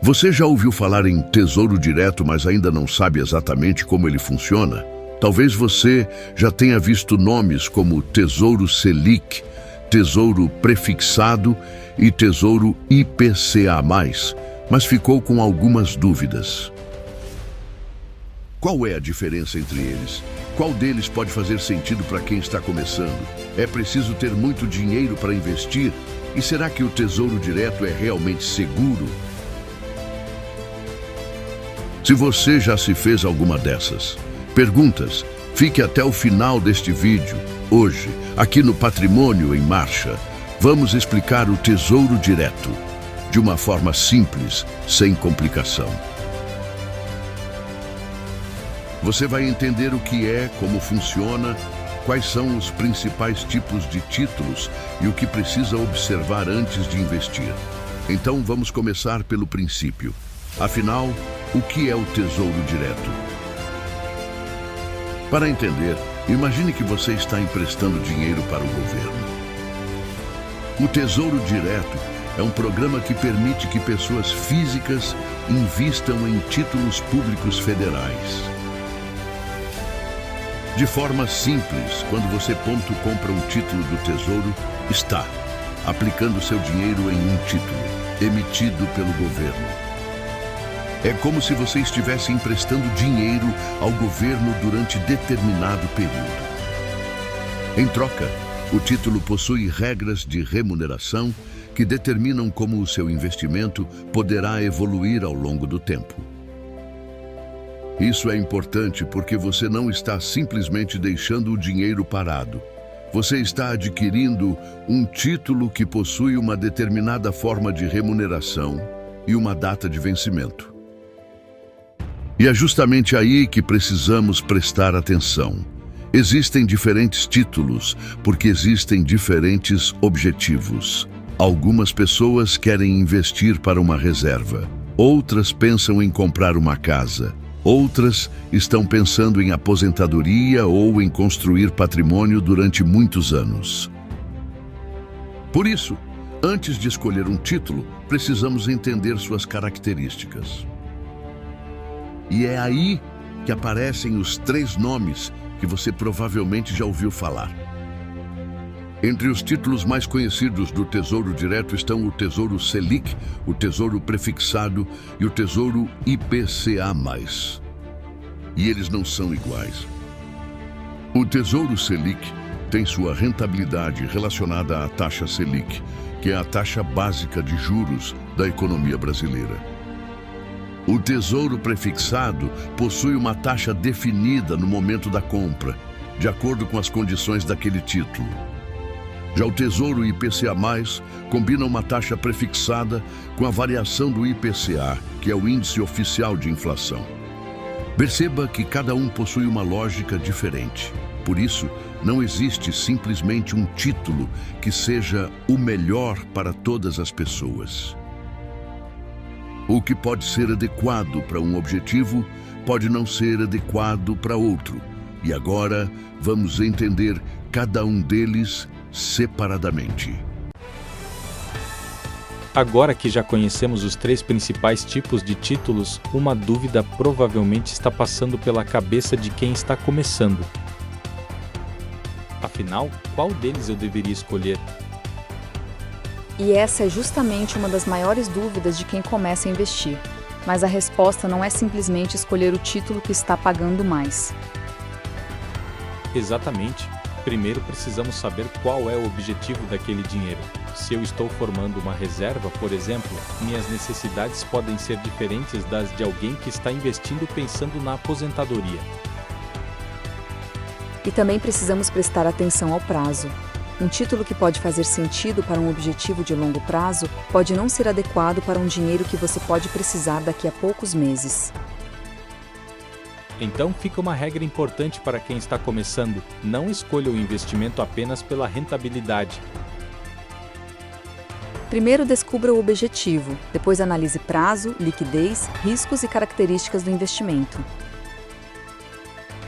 Você já ouviu falar em Tesouro Direto, mas ainda não sabe exatamente como ele funciona? Talvez você já tenha visto nomes como Tesouro Selic, Tesouro Prefixado e Tesouro IPCA+, mas ficou com algumas dúvidas. Qual é a diferença entre eles? Qual deles pode fazer sentido para quem está começando? É preciso ter muito dinheiro para investir? E será que o Tesouro Direto é realmente seguro? Se você já se fez alguma dessas perguntas, fique até o final deste vídeo. Hoje, aqui no Patrimônio em Marcha, vamos explicar o Tesouro Direto de uma forma simples, sem complicação. Você vai entender o que é, como funciona, quais são os principais tipos de títulos e o que precisa observar antes de investir. Então vamos começar pelo princípio. Afinal, o que é o Tesouro Direto? Para entender, imagine que você está emprestando dinheiro para o governo. O Tesouro Direto é um programa que permite que pessoas físicas invistam em títulos públicos federais. De forma simples, quando você compra um título do Tesouro, está aplicando seu dinheiro em um título emitido pelo governo. É como se você estivesse emprestando dinheiro ao governo durante determinado período. Em troca, o título possui regras de remuneração que determinam como o seu investimento poderá evoluir ao longo do tempo. Isso é importante porque você não está simplesmente deixando o dinheiro parado. Você está adquirindo um título que possui uma determinada forma de remuneração e uma data de vencimento. E é justamente aí que precisamos prestar atenção. Existem diferentes títulos porque existem diferentes objetivos. Algumas pessoas querem investir para uma reserva. Outras pensam em comprar uma casa. Outras estão pensando em aposentadoria ou em construir patrimônio durante muitos anos. Por isso, antes de escolher um título, precisamos entender suas características. E é aí que aparecem os 3 nomes que você provavelmente já ouviu falar. Entre os títulos mais conhecidos do Tesouro Direto estão o Tesouro Selic, o Tesouro Prefixado e o Tesouro IPCA+. E eles não são iguais. O Tesouro Selic tem sua rentabilidade relacionada à taxa Selic, que é a taxa básica de juros da economia brasileira. O Tesouro Prefixado possui uma taxa definida no momento da compra, de acordo com as condições daquele título. Já o Tesouro IPCA+, combina uma taxa prefixada com a variação do IPCA, que é o índice oficial de inflação. Perceba que cada um possui uma lógica diferente. Por isso, não existe simplesmente um título que seja o melhor para todas as pessoas. O que pode ser adequado para um objetivo pode não ser adequado para outro. E agora vamos entender cada um deles separadamente. Agora que já conhecemos os 3 principais tipos de títulos, uma dúvida provavelmente está passando pela cabeça de quem está começando. Afinal, qual deles eu deveria escolher? E essa é justamente uma das maiores dúvidas de quem começa a investir. Mas a resposta não é simplesmente escolher o título que está pagando mais. Exatamente. Primeiro precisamos saber qual é o objetivo daquele dinheiro. Se eu estou formando uma reserva, por exemplo, minhas necessidades podem ser diferentes das de alguém que está investindo pensando na aposentadoria. E também precisamos prestar atenção ao prazo. Um título que pode fazer sentido para um objetivo de longo prazo pode não ser adequado para um dinheiro que você pode precisar daqui a poucos meses. Então fica uma regra importante para quem está começando: não escolha o investimento apenas pela rentabilidade. Primeiro descubra o objetivo, depois analise prazo, liquidez, riscos e características do investimento.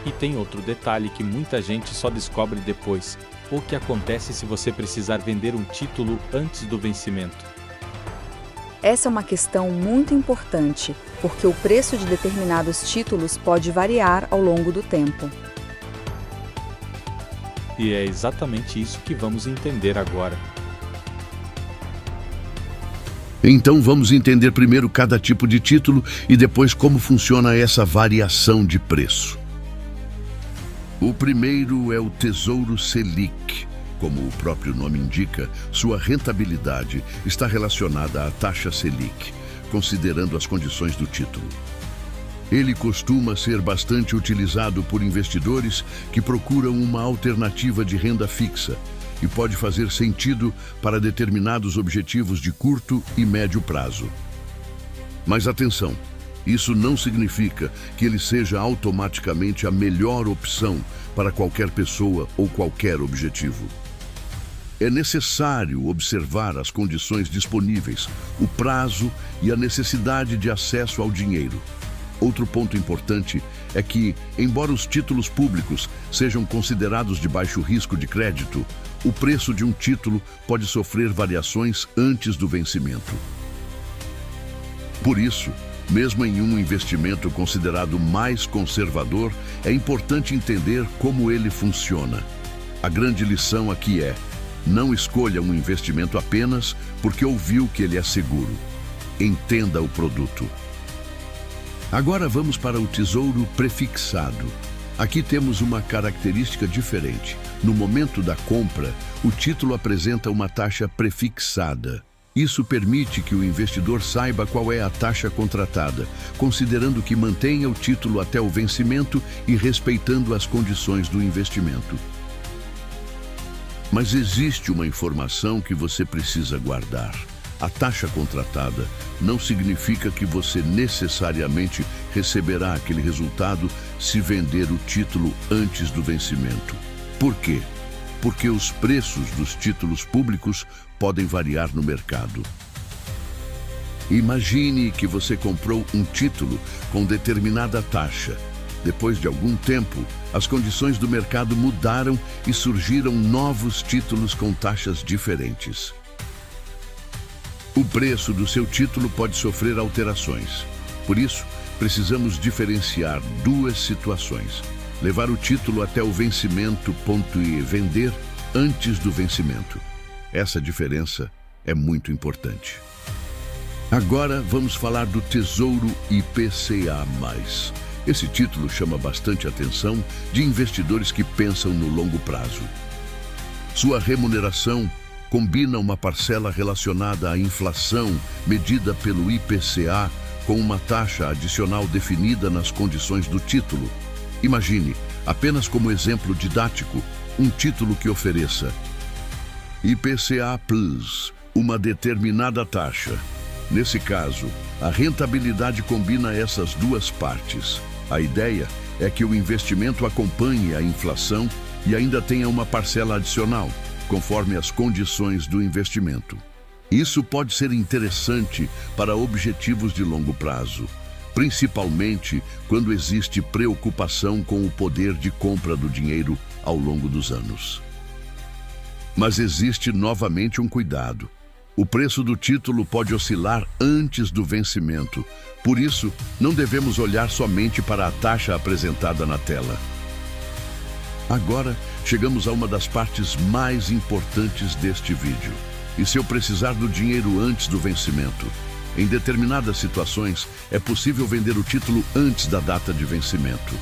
E tem outro detalhe que muita gente só descobre depois: o que acontece se você precisar vender um título antes do vencimento. Essa é uma questão muito importante, porque o preço de determinados títulos pode variar ao longo do tempo. E é exatamente isso que vamos entender agora. Então vamos entender primeiro cada tipo de título e depois como funciona essa variação de preço. O primeiro é o Tesouro Selic. Como o próprio nome indica, sua rentabilidade está relacionada à taxa Selic, considerando as condições do título. Ele costuma ser bastante utilizado por investidores que procuram uma alternativa de renda fixa e pode fazer sentido para determinados objetivos de curto e médio prazo. Mas atenção, isso não significa que ele seja automaticamente a melhor opção para qualquer pessoa ou qualquer objetivo. É necessário observar as condições disponíveis, o prazo e a necessidade de acesso ao dinheiro. Outro ponto importante é que, embora os títulos públicos sejam considerados de baixo risco de crédito, o preço de um título pode sofrer variações antes do vencimento. Por isso, mesmo em um investimento considerado mais conservador, é importante entender como ele funciona. A grande lição aqui é: não escolha um investimento apenas porque ouviu que ele é seguro. Entenda o produto. Agora vamos para o Tesouro Prefixado. Aqui temos uma característica diferente. No momento da compra, o título apresenta uma taxa prefixada. Isso permite que o investidor saiba qual é a taxa contratada, considerando que mantenha o título até o vencimento e respeitando as condições do investimento. Mas existe uma informação que você precisa guardar. A taxa contratada não significa que você necessariamente receberá aquele resultado se vender o título antes do vencimento. Por quê? Porque os preços dos títulos públicos podem variar no mercado. Imagine que você comprou um título com determinada taxa. Depois de algum tempo, as condições do mercado mudaram e surgiram novos títulos com taxas diferentes. O preço do seu título pode sofrer alterações. Por isso, precisamos diferenciar duas situações: levar o título até o vencimento e vender antes do vencimento. Essa diferença é muito importante. Agora vamos falar do Tesouro IPCA+. Esse título chama bastante atenção de investidores que pensam no longo prazo. Sua remuneração combina uma parcela relacionada à inflação medida pelo IPCA com uma taxa adicional definida nas condições do título. Imagine, apenas como exemplo didático, um título que ofereça IPCA+, uma determinada taxa. Nesse caso, a rentabilidade combina essas duas partes. A ideia é que o investimento acompanhe a inflação e ainda tenha uma parcela adicional, conforme as condições do investimento. Isso pode ser interessante para objetivos de longo prazo, principalmente quando existe preocupação com o poder de compra do dinheiro ao longo dos anos. Mas existe novamente um cuidado. O preço do título pode oscilar antes do vencimento. Por isso, não devemos olhar somente para a taxa apresentada na tela. Agora, chegamos a uma das partes mais importantes deste vídeo. E se eu precisar do dinheiro antes do vencimento? Em determinadas situações, é possível vender o título antes da data de vencimento.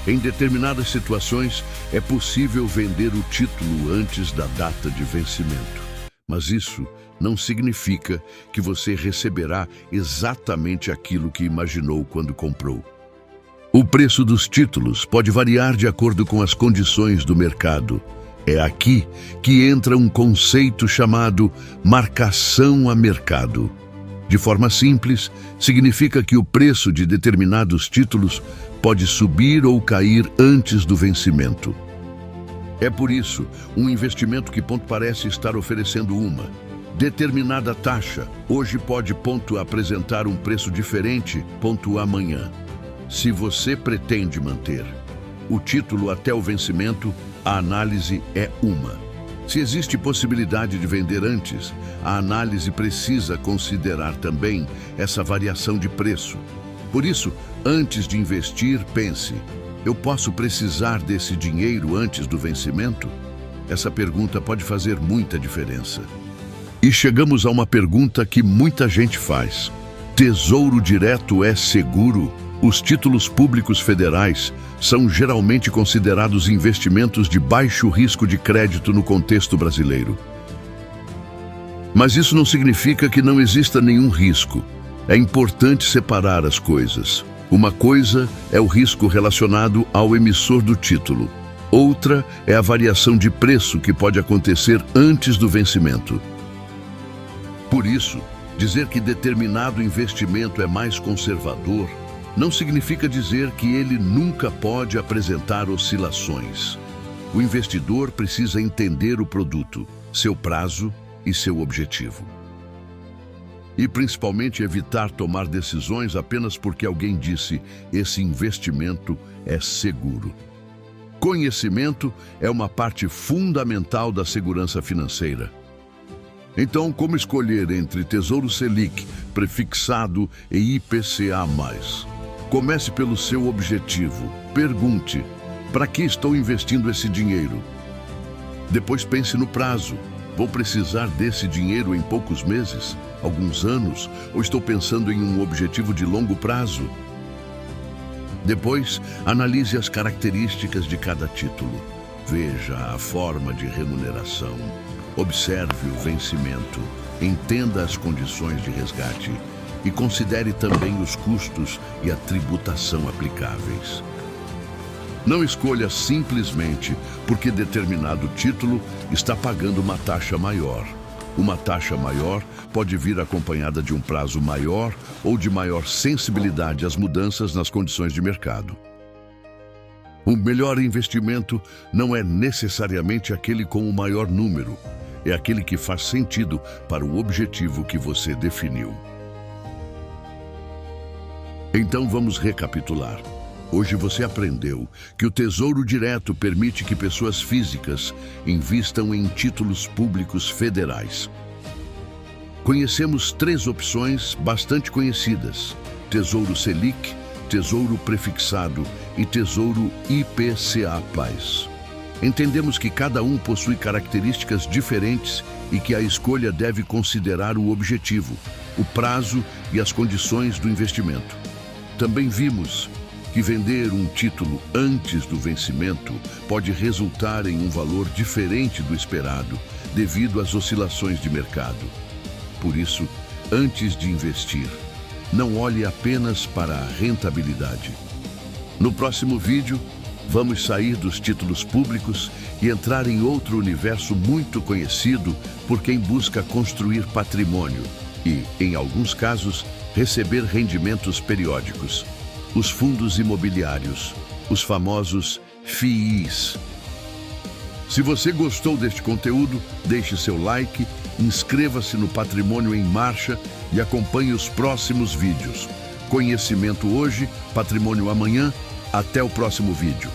Em determinadas situações, é possível vender o título antes da data de vencimento. Mas isso não significa que você receberá exatamente aquilo que imaginou quando comprou. O preço dos títulos pode variar de acordo com as condições do mercado. É aqui que entra um conceito chamado marcação a mercado. De forma simples, significa que o preço de determinados títulos pode subir ou cair antes do vencimento. É por isso, um investimento que parece estar oferecendo uma determinada taxa, hoje pode apresentar um preço diferente amanhã. Se você pretende manter o título até o vencimento, a análise é uma. Se existe possibilidade de vender antes, a análise precisa considerar também essa variação de preço. Por isso, antes de investir, pense: eu posso precisar desse dinheiro antes do vencimento? Essa pergunta pode fazer muita diferença. E chegamos a uma pergunta que muita gente faz: Tesouro Direto é seguro? Os títulos públicos federais são geralmente considerados investimentos de baixo risco de crédito no contexto brasileiro. Mas isso não significa que não exista nenhum risco. É importante separar as coisas. Uma coisa é o risco relacionado ao emissor do título. Outra é a variação de preço que pode acontecer antes do vencimento. Por isso, dizer que determinado investimento é mais conservador não significa dizer que ele nunca pode apresentar oscilações. O investidor precisa entender o produto, seu prazo e seu objetivo. E principalmente evitar tomar decisões apenas porque alguém disse: esse investimento é seguro. Conhecimento é uma parte fundamental da segurança financeira. Então, como escolher entre Tesouro Selic, prefixado e IPCA+? Comece pelo seu objetivo. Pergunte: para que estou investindo esse dinheiro? Depois pense no prazo. Vou precisar desse dinheiro em poucos meses, alguns anos, ou estou pensando em um objetivo de longo prazo? Depois, analise as características de cada título. Veja a forma de remuneração. Observe o vencimento. Entenda as condições de resgate. E considere também os custos e a tributação aplicáveis. Não escolha simplesmente porque determinado título está pagando uma taxa maior. Uma taxa maior pode vir acompanhada de um prazo maior ou de maior sensibilidade às mudanças nas condições de mercado. O melhor investimento não é necessariamente aquele com o maior número, é aquele que faz sentido para o objetivo que você definiu. Então vamos recapitular. Hoje você aprendeu que o Tesouro Direto permite que pessoas físicas invistam em títulos públicos federais. Conhecemos 3 opções bastante conhecidas: Tesouro Selic, Tesouro Prefixado e Tesouro IPCA+. Entendemos que cada um possui características diferentes e que a escolha deve considerar o objetivo, o prazo e as condições do investimento. Também vimos que vender um título antes do vencimento pode resultar em um valor diferente do esperado devido às oscilações de mercado. Por isso, antes de investir, não olhe apenas para a rentabilidade. No próximo vídeo, vamos sair dos títulos públicos e entrar em outro universo muito conhecido por quem busca construir patrimônio e, em alguns casos, receber rendimentos periódicos: os fundos imobiliários, os famosos FIIs. Se você gostou deste conteúdo, deixe seu like, inscreva-se no Patrimônio em Marcha e acompanhe os próximos vídeos. Conhecimento hoje, patrimônio amanhã. Até o próximo vídeo.